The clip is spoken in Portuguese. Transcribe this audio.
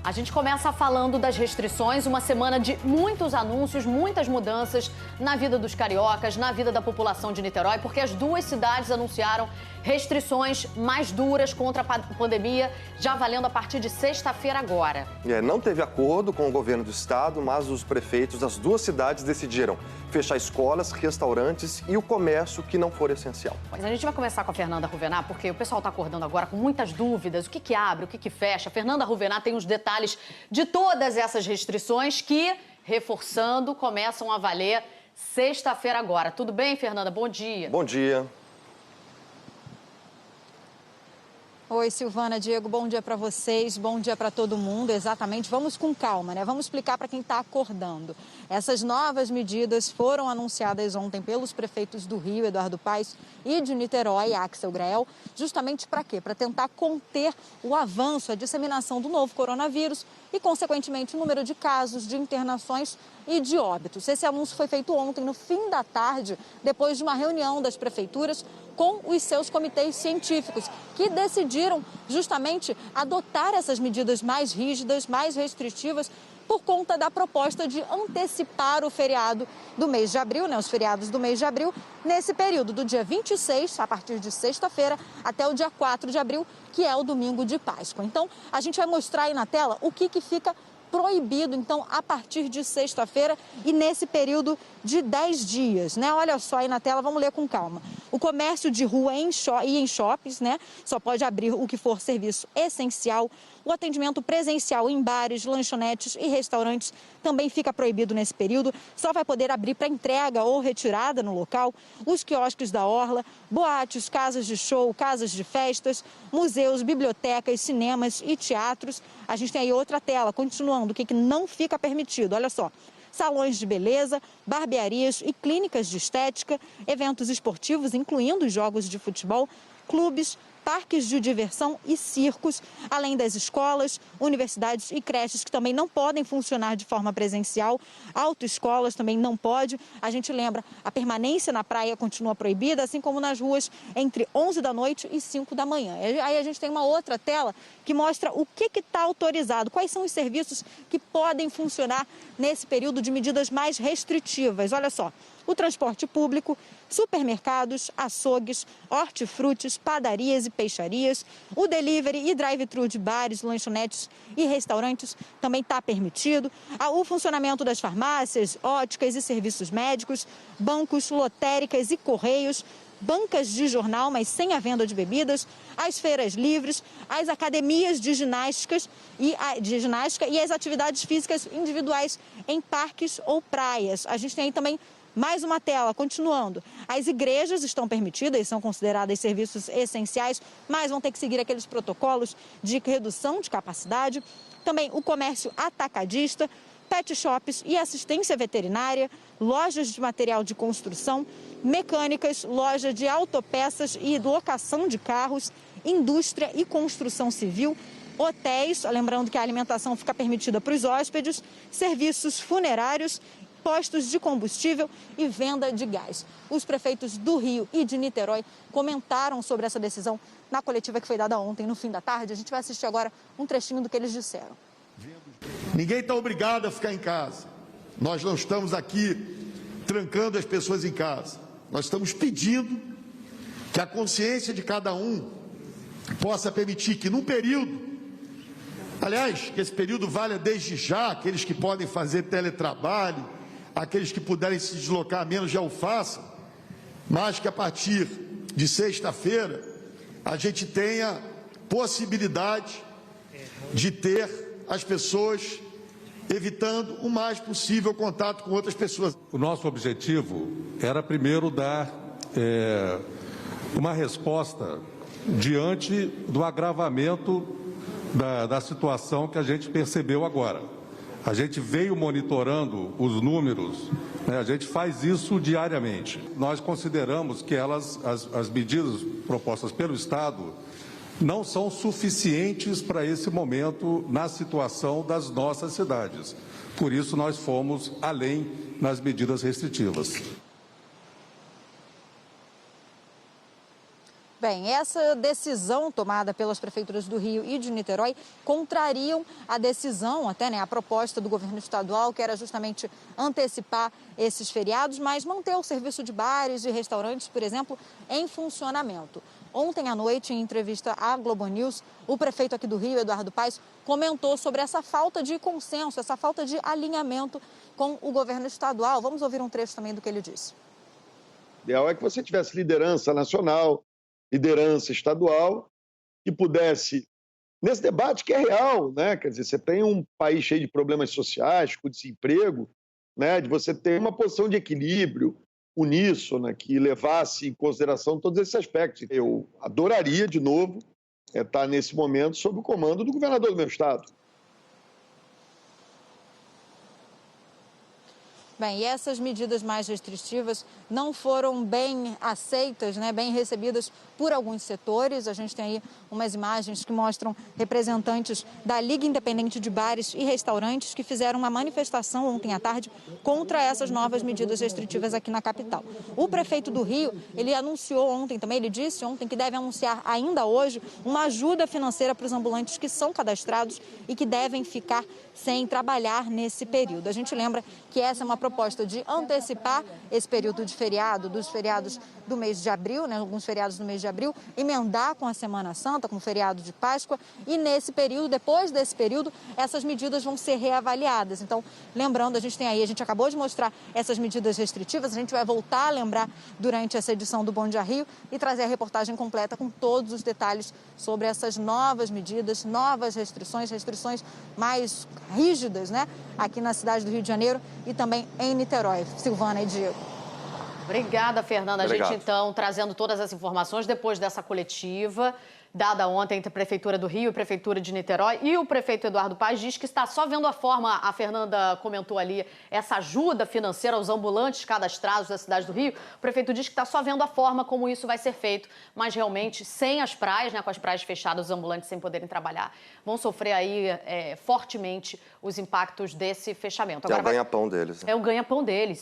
A gente começa falando das restrições, uma semana de muitos anúncios, muitas mudanças na vida dos cariocas, na vida da população de Niterói, porque as duas cidades anunciaram restrições mais duras contra a pandemia, já valendo a partir de sexta-feira agora. Não teve acordo com o governo do estado, mas os prefeitos das duas cidades decidiram fechar escolas, restaurantes e o comércio que não for essencial. Mas a gente vai começar com a Fernanda Ruvená, porque o pessoal está acordando agora com muitas dúvidas. O que abre, o que fecha? A Fernanda Ruvená tem os detalhes de todas essas restrições que, reforçando, começam a valer sexta-feira agora. Tudo bem, Fernanda? Bom dia. Bom dia. Oi, Silvana, Diego, bom dia para vocês, bom dia para todo mundo. Exatamente, vamos com calma, né? Vamos explicar para quem está acordando. Essas novas medidas foram anunciadas ontem pelos prefeitos do Rio, Eduardo Paes, e de Niterói, Axel Grael, justamente para quê? Para tentar conter o avanço, a disseminação do novo coronavírus e, consequentemente, o número de casos, de internações e de óbitos. Esse anúncio foi feito ontem, no fim da tarde, depois de uma reunião das prefeituras com os seus comitês científicos, que decidiram justamente adotar essas medidas mais rígidas, mais restritivas, por conta da proposta de antecipar o feriado do mês de abril, né, os feriados do mês de abril, nesse período do dia 26, a partir de sexta-feira, até o dia 4 de abril, que é o domingo de Páscoa. Então, a gente vai mostrar aí na tela o que fica proibido, então, a partir de sexta-feira e nesse período de 10 dias, né? Olha só aí na tela, vamos ler com calma. O comércio de rua e em shoppings, né? Só pode abrir o que for serviço essencial. O atendimento presencial em bares, lanchonetes e restaurantes também fica proibido nesse período. Só vai poder abrir para entrega ou retirada no local. Os quiosques da orla, boates, casas de show, casas de festas, museus, bibliotecas, cinemas e teatros. A gente tem aí outra tela, continuando, o que não fica permitido. Olha só. Salões de beleza, barbearias e clínicas de estética, eventos esportivos, incluindo jogos de futebol, clubes, parques de diversão e circos, além das escolas, universidades e creches que também não podem funcionar de forma presencial, autoescolas também não pode. A gente lembra, a permanência na praia continua proibida, assim como nas ruas entre 11 da noite e 5 da manhã. Aí a gente tem uma outra tela que mostra o que está autorizado, quais são os serviços que podem funcionar nesse período de medidas mais restritivas. Olha só, o transporte público, supermercados, açougues, hortifrutis, padarias e peixarias, o delivery e drive-thru de bares, lanchonetes e restaurantes também está permitido, o funcionamento das farmácias, óticas e serviços médicos, bancos, lotéricas e correios, bancas de jornal, mas sem a venda de bebidas, as feiras livres, as academias de ginástica e as atividades físicas individuais em parques ou praias. A gente tem aí também mais uma tela, continuando. As igrejas estão permitidas, são consideradas serviços essenciais, mas vão ter que seguir aqueles protocolos de redução de capacidade. Também o comércio atacadista, pet shops e assistência veterinária, lojas de material de construção, mecânicas, loja de autopeças e locação de carros, indústria e construção civil, hotéis, lembrando que a alimentação fica permitida para os hóspedes, serviços funerários, postos de combustível e venda de gás. Os prefeitos do Rio e de Niterói comentaram sobre essa decisão na coletiva que foi dada ontem, no fim da tarde. A gente vai assistir agora um trechinho do que eles disseram. Ninguém está obrigado a ficar em casa. Nós não estamos aqui trancando as pessoas em casa. Nós estamos pedindo que a consciência de cada um possa permitir que num período, aliás, que esse período valha desde já, aqueles que podem fazer teletrabalho, aqueles que puderem se deslocar menos já o façam, mas que a partir de sexta-feira a gente tenha possibilidade de ter as pessoas evitando o mais possível contato com outras pessoas. O nosso objetivo era primeiro dar uma resposta diante do agravamento da situação que a gente percebeu agora. A gente veio monitorando os números, né? A gente faz isso diariamente. Nós consideramos que as medidas propostas pelo Estado não são suficientes para esse momento na situação das nossas cidades. Por isso, nós fomos além nas medidas restritivas. Bem, essa decisão tomada pelas prefeituras do Rio e de Niterói contrariam a decisão, até, né, a proposta do governo estadual, que era justamente antecipar esses feriados, mas manter o serviço de bares e restaurantes, por exemplo, em funcionamento. Ontem à noite, em entrevista à Globo News, o prefeito aqui do Rio, Eduardo Paes, comentou sobre essa falta de consenso, essa falta de alinhamento com o governo estadual. Vamos ouvir um trecho também do que ele disse. O ideal é que você tivesse liderança nacional, liderança estadual, que pudesse, nesse debate que é real, né? Quer dizer, você tem um país cheio de problemas sociais, com desemprego, né? De você ter uma posição de equilíbrio uníssona, que levasse em consideração todos esses aspectos. Eu adoraria, de novo, estar nesse momento sob o comando do governador do meu estado. Bem, e essas medidas mais restritivas não foram bem aceitas, né, bem recebidas por alguns setores. A gente tem aí umas imagens que mostram representantes da Liga Independente de Bares e Restaurantes que fizeram uma manifestação ontem à tarde contra essas novas medidas restritivas aqui na capital. O prefeito do Rio, ele anunciou ontem também, ele disse ontem que deve anunciar ainda hoje uma ajuda financeira para os ambulantes que são cadastrados e que devem ficar sem trabalhar nesse período. A gente lembra que essa é uma proposta de antecipar esse período de feriado, dos feriados do mês de abril, né, alguns feriados do mês de abril, emendar com a Semana Santa, com o feriado de Páscoa, e nesse período, depois desse período, essas medidas vão ser reavaliadas. Então, lembrando, a gente acabou de mostrar essas medidas restritivas, a gente vai voltar a lembrar durante essa edição do Bom Dia Rio e trazer a reportagem completa com todos os detalhes sobre essas novas medidas, novas restrições mais rígidas, né, aqui na cidade do Rio de Janeiro e também em Niterói. Silvana e Diego. Obrigada, Fernanda. Obrigado. A gente, então, trazendo todas as informações depois dessa coletiva dada ontem entre a Prefeitura do Rio e a Prefeitura de Niterói. E o prefeito Eduardo Paes diz que está só vendo a forma, a Fernanda comentou ali, essa ajuda financeira aos ambulantes cadastrados da cidade do Rio. O prefeito diz que está só vendo a forma como isso vai ser feito, mas realmente sem as praias, né, com as praias fechadas, os ambulantes sem poderem trabalhar, vão sofrer aí fortemente os impactos desse fechamento. Agora, é o ganha-pão deles. É o ganha-pão deles.